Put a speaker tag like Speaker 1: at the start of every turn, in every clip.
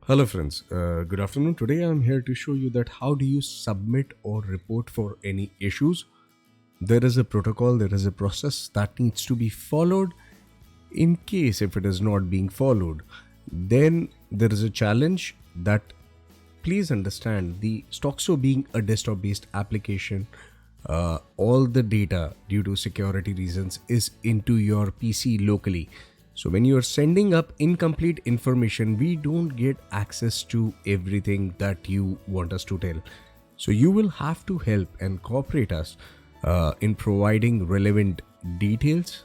Speaker 1: Hello friends, good afternoon. Today I'm here to show you that how do you submit or report for any issues. There is a protocol, there is a process that needs to be followed. In case if it is not being followed, then there is a challenge that please understand the Stoxxo being a desktop based application, all the data due to security reasons is into your PC locally. So when you are sending up incomplete information, we don't get access to everything that you want us to tell. So you will have to help and cooperate us in providing relevant details.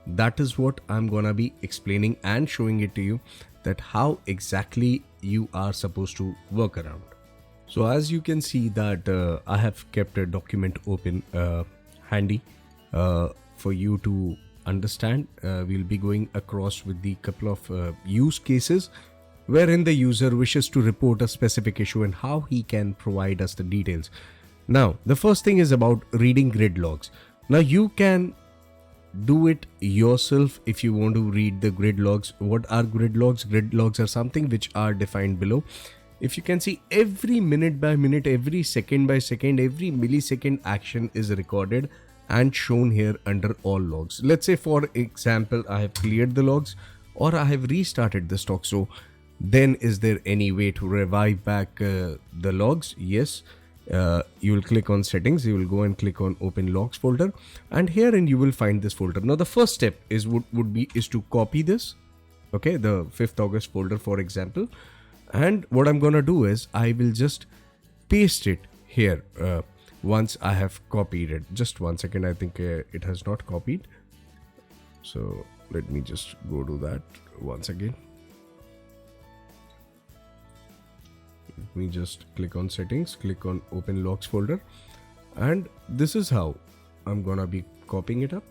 Speaker 1: That is what I'm gonna be explaining and showing it to you, that how exactly you are supposed to work around. So as you can see that I have kept a document open handy for you to understand. We'll be going across with the couple of use cases wherein the user wishes to report a specific issue and how he can provide us the details. Now, the first thing is about reading grid logs. Now, you can do it yourself if you want to read the grid logs. What are grid logs? Grid logs are something which are defined below. If you can see, every minute by minute, every second by second, every millisecond action is recorded and shown here under all logs. Let's say for example, I have cleared the logs or I have restarted the Stoxxo. Then is there any way to revive back the logs? Yes. You will click on settings, you will go and click on open logs folder, and herein you will find this folder. Now the first step is is to copy this, okay, the 5th August folder for example, and what I'm gonna do is I will just paste it here once I have copied it. Just one second, I think it has not copied, so let me just go to that once again. Let me just click on settings, click on open logs folder, and this is how I'm gonna be copying it up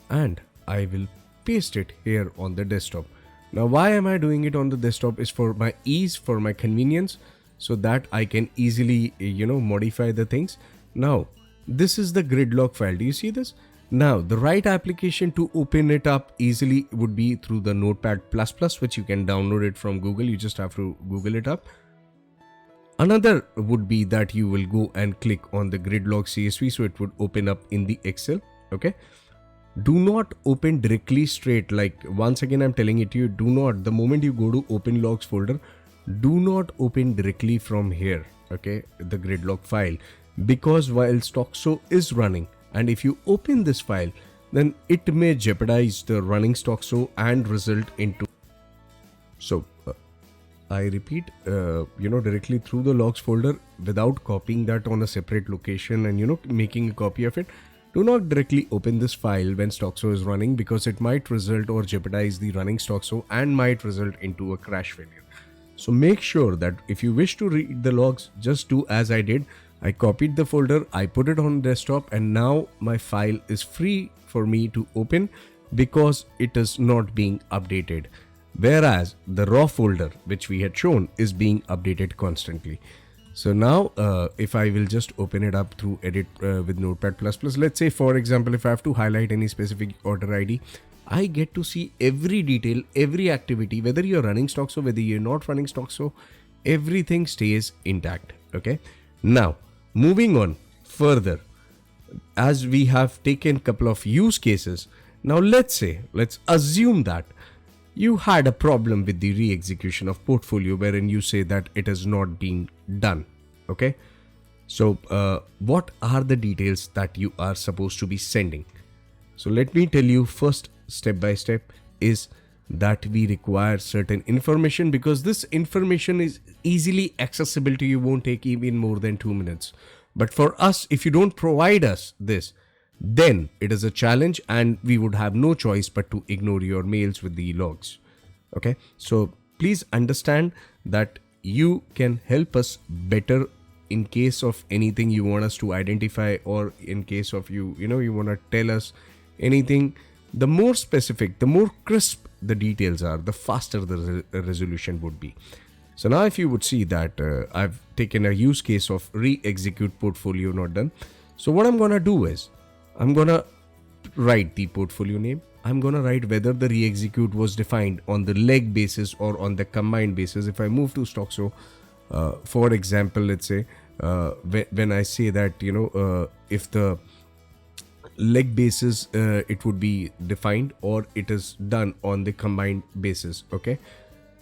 Speaker 1: and I will paste it here on the desktop. Now why am I doing it on the desktop is for my ease, for my convenience, so that I can easily modify the things. Now this is the gridlock file. Do you see this? Now the right application to open it up easily would be through the Notepad++, which you can download it from Google. You just have to Google it up. Another would be that you will go and click on the gridlock CSV, so it would open up in the Excel. Okay, do not open directly straight. Like, once again I'm telling it to you, do not, the moment you go to open logs folder, do not open directly from here, okay, the gridlock file, because while Stoxxo is running and if you open this file, then it may jeopardize the running Stoxxo and result into I repeat, directly through the logs folder without copying that on a separate location and making a copy of it. Do not directly open this file when Stoxxo is running, because it might result or jeopardize the running Stoxxo and might result into a crash failure. So make sure that if you wish to read the logs, just do as I did. I copied the folder, I put it on desktop, and now my file is free for me to open because it is not being updated. Whereas the raw folder which we had shown is being updated constantly. So now if I will just open it up through edit with Notepad++, let's say for example, if I have to highlight any specific order ID, I get to see every detail, every activity, whether you're running Stoxxo, whether you're not running Stoxxo, everything stays intact. Okay, now moving on further, as we have taken a couple of use cases, now let's assume that you had a problem with the re-execution of portfolio wherein you say that it is not being done. Okay, so what are the details that you are supposed to be sending? So let me tell you first, step by step, is that we require certain information, because this information is easily accessible to you, won't take even more than 2 minutes. But for us, if you don't provide us this, then it is a challenge and we would have no choice but to ignore your mails with the logs. Okay, so please understand that you can help us better in case of anything you want us to identify, or in case of you want to tell us anything. The more specific, the more crisp the details are, the faster the resolution would be. So now if you would see that I've taken a use case of re-execute portfolio not done. So what I'm gonna do is I'm gonna write the portfolio name, I'm gonna write whether the re-execute was defined on the leg basis or on the combined basis. If I move to Stoxxo, for example, let's say when I say that, if the leg basis, it would be defined or it is done on the combined basis. Okay,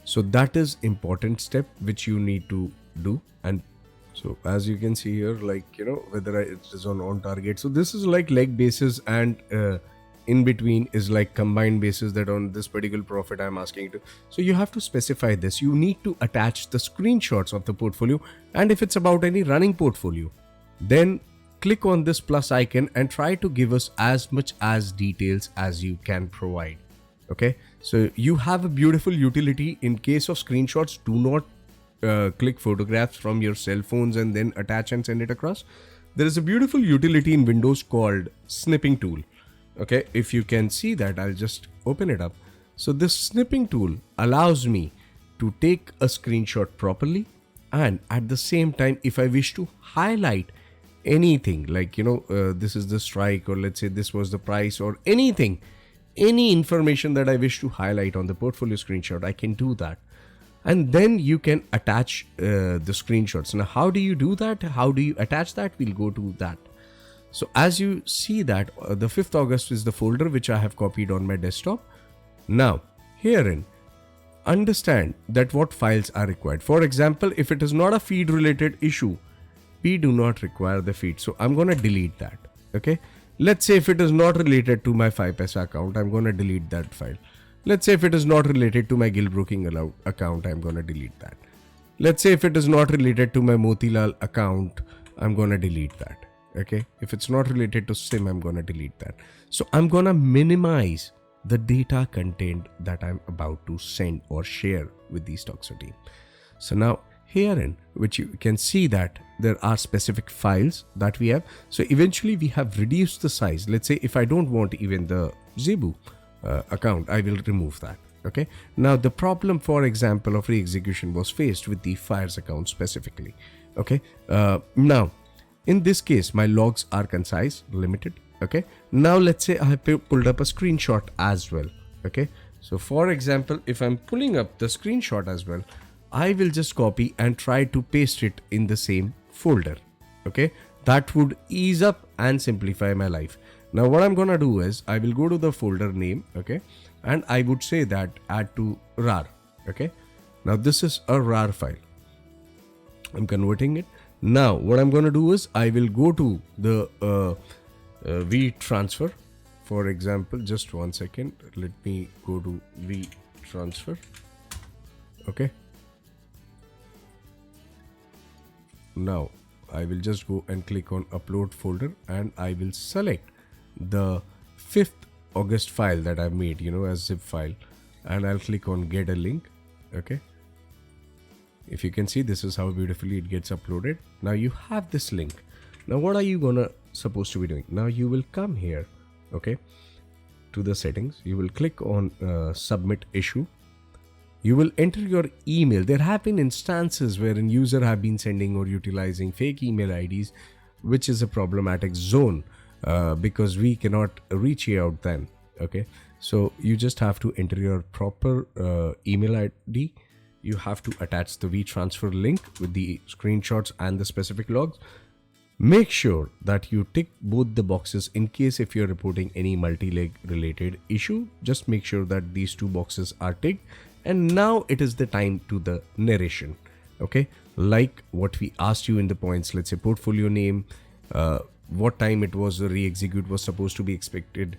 Speaker 1: so that is important step which you need to do. And so as you can see here, like, whether it is on target. So this is like leg basis, and in between is like combined basis, that on this particular profit I'm asking to. So you have to specify this. You need to attach the screenshots of the portfolio, and if it's about any running portfolio, then click on this plus icon and try to give us as much as details as you can provide. Okay, so you have a beautiful utility in case of screenshots. Do not click photographs from your cell phones and then attach and send it across. There is a beautiful utility in Windows called snipping tool. Okay, if you can see that, I'll just open it up. So this snipping tool allows me to take a screenshot properly, and at the same time, if I wish to highlight anything, like, this is the strike, or let's say this was the price, or anything, any information that I wish to highlight on the portfolio screenshot, I can do that. And then you can attach the screenshots. Now, how do you do that? How do you attach that? We'll go to that. So as you see that the 5th August is the folder which I have copied on my desktop. Now, herein, understand that what files are required. For example, if it is not a feed related issue, we do not require the feed. So I'm going to delete that. Okay. Let's say if it is not related to my 5paisa account, I'm going to delete that file. Let's say if it is not related to my Gill Broking account, I'm going to delete that. Let's say if it is not related to my Motilal account, I'm going to delete that. Okay. If it's not related to SIM, I'm going to delete that. So I'm going to minimize the data content that I'm about to send or share with the Stoxxo team. So now herein, which you can see that there are specific files that we have. So eventually we have reduced the size. Let's say if I don't want even the Zebu account, I will remove that. Okay. Now the problem, for example, of re-execution was faced with the Fires account specifically. Okay. Now in this case, my logs are concise, limited. Okay. Now let's say I have pulled up a screenshot as well. Okay. So for example, if I'm pulling up the screenshot as well, I will just copy and try to paste it in the same folder. Okay. That would ease up and simplify my life. Now what I'm going to do is I will go to the folder name. Okay. And I would say that add to rar. Okay. Now this is a rar file. I'm converting it. Now what I'm going to do is I will go to the V transfer. For example, just one second. Let me go to V transfer. Okay. Now I will just go and click on upload folder, and I will select the 5th August file that I've made, as zip file, and I'll click on get a link. Okay. If you can see, this is how beautifully it gets uploaded. Now you have this link. Now what are you supposed to be doing? Now you will come here, okay, to the settings. You will click on submit issue. You will enter your email. There have been instances wherein user have been sending or utilizing fake email IDs, which is a problematic zone because we cannot reach out then. Okay, so you just have to enter your proper email ID. You have to attach the WeTransfer link with the screenshots and the specific logs. Make sure that you tick both the boxes in case if you're reporting any multi-leg related issue. Just make sure that these two boxes are ticked. And now it is the time to the narration. Okay, like what we asked you in the points, let's say portfolio name, what time it was the re-execute was supposed to be expected,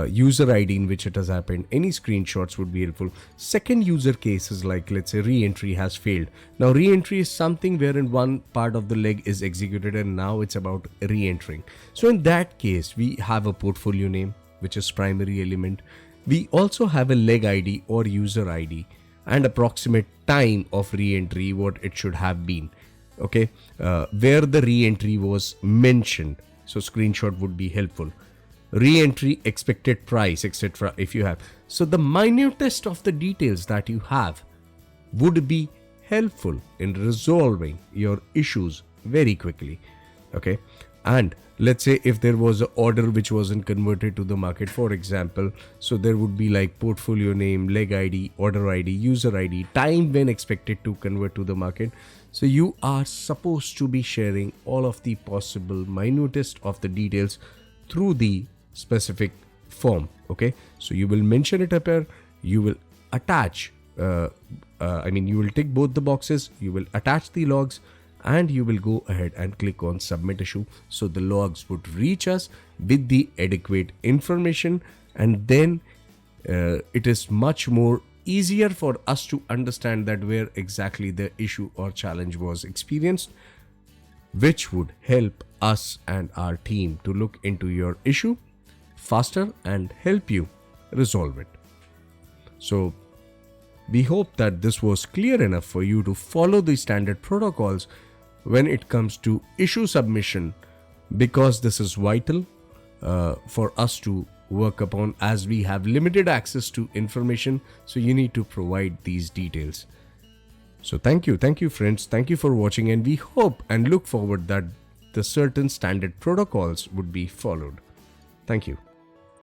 Speaker 1: user ID in which it has happened, any screenshots would be helpful. Second user case is like, let's say re-entry has failed. Now re-entry is something wherein one part of the leg is executed and now it's about re-entering. So in that case, we have a portfolio name, which is primary element. We also have a leg ID or user ID and approximate time of re-entry, what it should have been. Okay, where the re-entry was mentioned. So screenshot would be helpful. Re-entry, expected price, etc. if you have. So the minutest of the details that you have would be helpful in resolving your issues very quickly. Okay. And let's say if there was an order which wasn't converted to the market, for example, so there would be like portfolio name, leg ID, order ID, user ID, time when expected to convert to the market. So you are supposed to be sharing all of the possible minutest of the details through the specific form. Okay, so you will mention it up here, you will attach you will tick both the boxes, you will attach the logs, and you will go ahead and click on submit issue. So the logs would reach us with the adequate information, and then it is much more easier for us to understand that where exactly the issue or challenge was experienced, which would help us and our team to look into your issue faster and help you resolve it. So we hope that this was clear enough for you to follow the standard protocols when it comes to issue submission, because this is vital for us to work upon, as we have limited access to information. So you need to provide these details. So thank you friends, thank you for watching, and we hope and look forward that the certain standard protocols would be followed. Thank you.